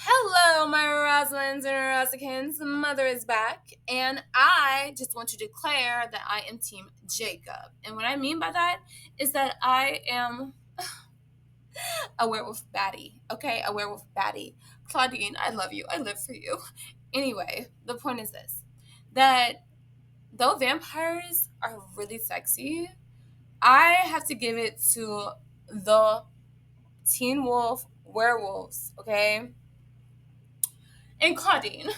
Hello, my Rosalynds and Rosikins. Mother is back, and I just want to declare that I am Team Jacob. And what I mean by that is that I am a werewolf baddie, okay? A werewolf baddie. Claudine, I love you. I live for you. Anyway, the point is this that though vampires are really sexy, I have to give it to the Teen Wolf werewolves, okay? And Claudine,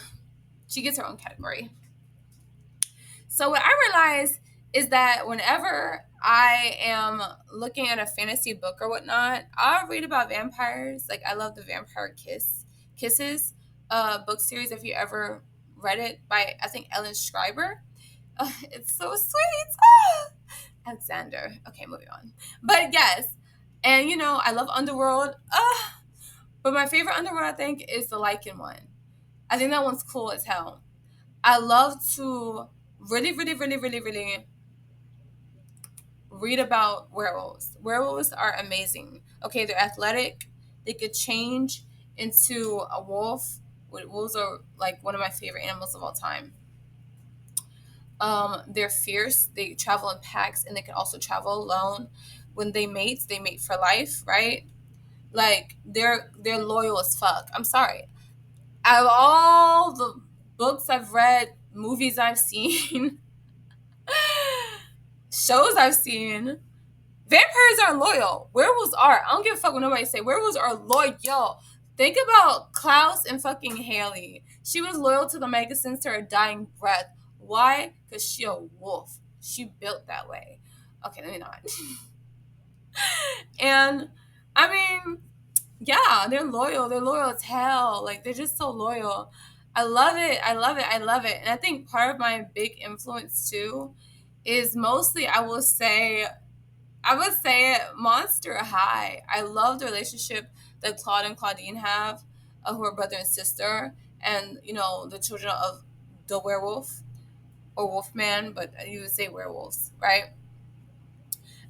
she gets her own category. So what I realize is that whenever I am looking at a fantasy book or whatnot, I'll read about vampires. Like I love the Vampire Kisses book series. If you ever read it by I think Ellen Schreiber, it's so sweet. Alexander. Okay, moving on. But yes, and I love Underworld. But my favorite Underworld I think is the Lycan one. I think that one's cool as hell. I love to really, really, really, really, really read about werewolves. Werewolves are amazing. Okay, they're athletic. They could change into a wolf. Wolves are like one of my favorite animals of all time. They're fierce. They travel in packs, and they can also travel alone. When they mate for life, right? Like they're loyal as fuck. I'm sorry. Out of all the books I've read, movies I've seen, shows I've seen, vampires are loyal. Werewolves are. I don't give a fuck what nobody say. Werewolves are loyal. Think about Klaus and fucking Haley. She was loyal to the Megacins to her dying breath. Why? Because she a wolf. She built that way. Okay, let me not. And I mean, yeah, they're loyal. They're loyal as hell. Like they're just so loyal. I love it. I love it. I love it. And I think part of my big influence too is mostly I would say it Monster High. I love the relationship that Claude and Claudine have, who are brother and sister, and the children of the werewolf or wolfman, but you would say werewolves, right?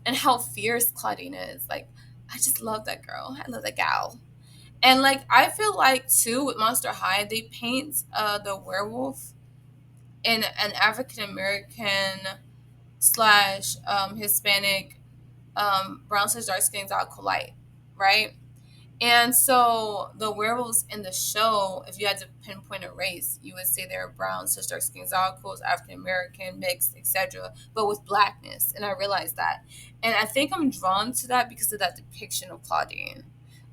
And how fierce Claudine is. Like, I just love that girl. I love that gal. And like, I feel like too with Monster High, they paint the werewolf in an African American slash Hispanic brown slash dark skin alcohol light, right? And so the werewolves in the show, if you had to pinpoint a race, you would say they're brown, slash dark skin alcohols, African American, mixed, etc., but with blackness. And I realized that. And I think I'm drawn to that because of that depiction of Claudine.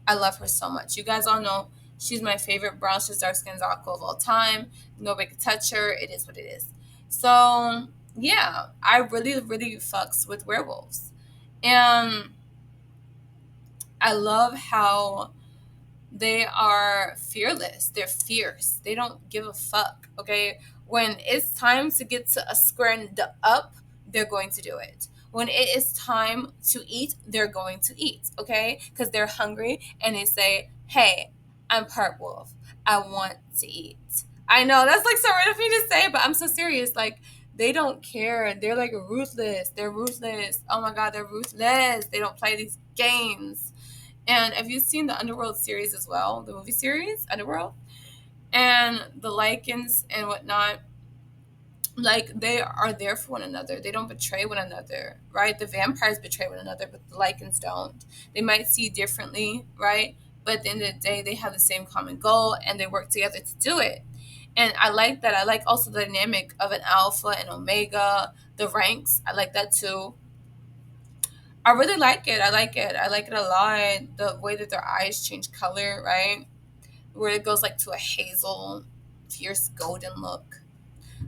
I love her so much. You guys all know she's my favorite brown, slash dark skin alcohol of all time. Nobody can touch her. It is what it is. So yeah, I really, really fucks with werewolves. And I love how they are fearless. They're fierce. They don't give a fuck. Okay. When it's time to get to a square and up, they're going to do it. When it is time to eat, they're going to eat. Okay. Because they're hungry and they say, hey, I'm part wolf. I want to eat. I know that's like so weird of me to say, but I'm so serious. Like, they don't care. They're like ruthless. They're ruthless. Oh my God, they're ruthless. They don't play these games. And have you seen the Underworld series as well? The movie series, Underworld? And the Lycans and whatnot, like they are there for one another. They don't betray one another, right? The vampires betray one another, but the Lycans don't. They might see differently, right? But at the end of the day, they have the same common goal and they work together to do it. And I like that. I like also the dynamic of an alpha and omega, the ranks. I like that too. I really like it. I like it. I like it a lot. The way that their eyes change color, right? Where it goes like to a hazel, fierce golden look.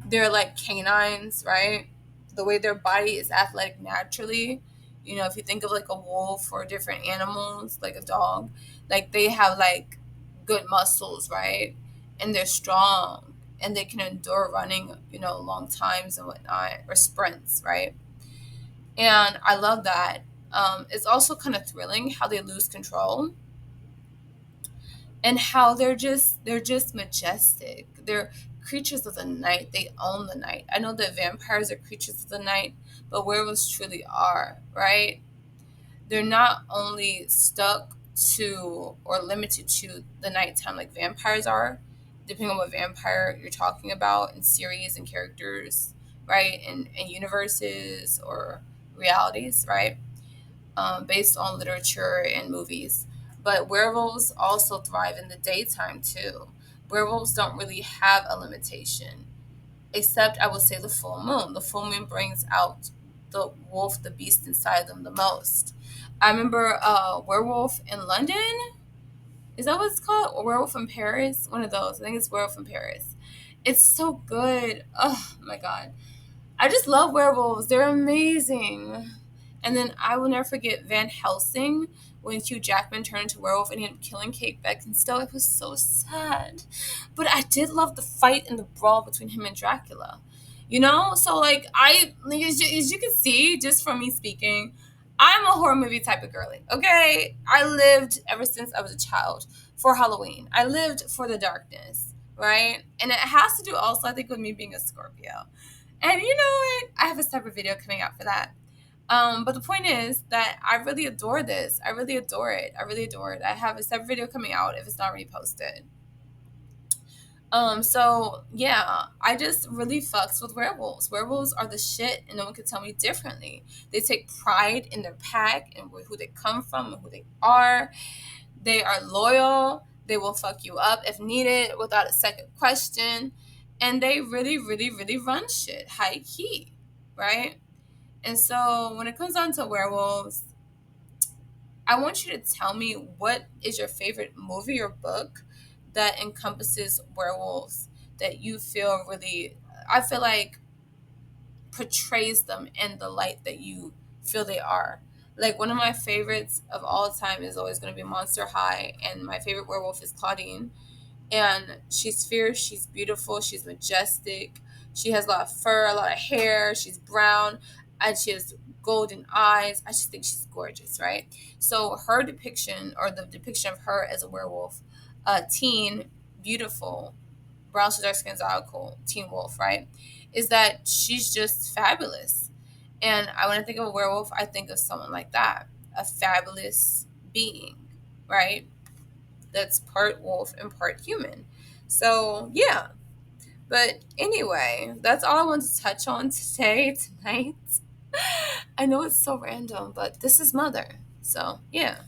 They're like canines, right? The way their body is athletic naturally. If you think of like a wolf or different animals, like a dog, like they have like good muscles, right? And they're strong and they can endure running, long times and whatnot, or sprints, right? And I love that. It's also kind of thrilling how they lose control and how they're just majestic. They're creatures of the night. They own the night. I know that vampires are creatures of the night, but werewolves truly are, right? They're not only stuck to or limited to the nighttime like vampires are, depending on what vampire you're talking about in series and characters, right? And universes or realities, right? Based on literature and movies. But werewolves also thrive in the daytime too. Werewolves don't really have a limitation, except I would say the full moon. The full moon brings out the wolf, the beast inside them the most. I remember Werewolf in London. Is that what it's called? Or Werewolf in Paris? One of those. I think it's Werewolf in Paris. It's so good. Oh my god. I just love werewolves. They're amazing. And then I will never forget Van Helsing when Hugh Jackman turned into werewolf and he ended up killing Kate Beckinsale. It was so sad. But I did love the fight and the brawl between him and Dracula. You know? So, like, as you can see, just from me speaking, I'm a horror movie type of girly, okay? I lived ever since I was a child for Halloween. I lived for the darkness, right? And it has to do also, I think, with me being a Scorpio. And you know what? I have a separate video coming out for that. But the point is that I really adore this. I really adore it. I really adore it. I have a separate video coming out if it's not already posted. So yeah, I just really fucks with werewolves. Werewolves are the shit, and no one can tell me differently. They take pride in their pack and who they come from and who they are. They are loyal. They will fuck you up if needed without a second question. And they really, really, really run shit high key, right? And so when it comes down to werewolves, I want you to tell me what is your favorite movie or book that encompasses werewolves that you feel really, I feel like portrays them in the light that you feel they are. Like one of my favorites of all time is always going to be Monster High, and my favorite werewolf is Claudine. And she's fierce, she's beautiful, she's majestic. She has a lot of fur, a lot of hair, she's brown, and she has golden eyes. I just think she's gorgeous, right? So her depiction, or the depiction of her as a werewolf, teen, beautiful, brown to dark skin, cool, teen wolf, right? Is that she's just fabulous. And when I think of a werewolf, I think of someone like that, a fabulous being, right? That's part wolf and part human. So yeah. But anyway, that's all I wanted to touch on tonight. I know it's so random, but this is Mother. So yeah.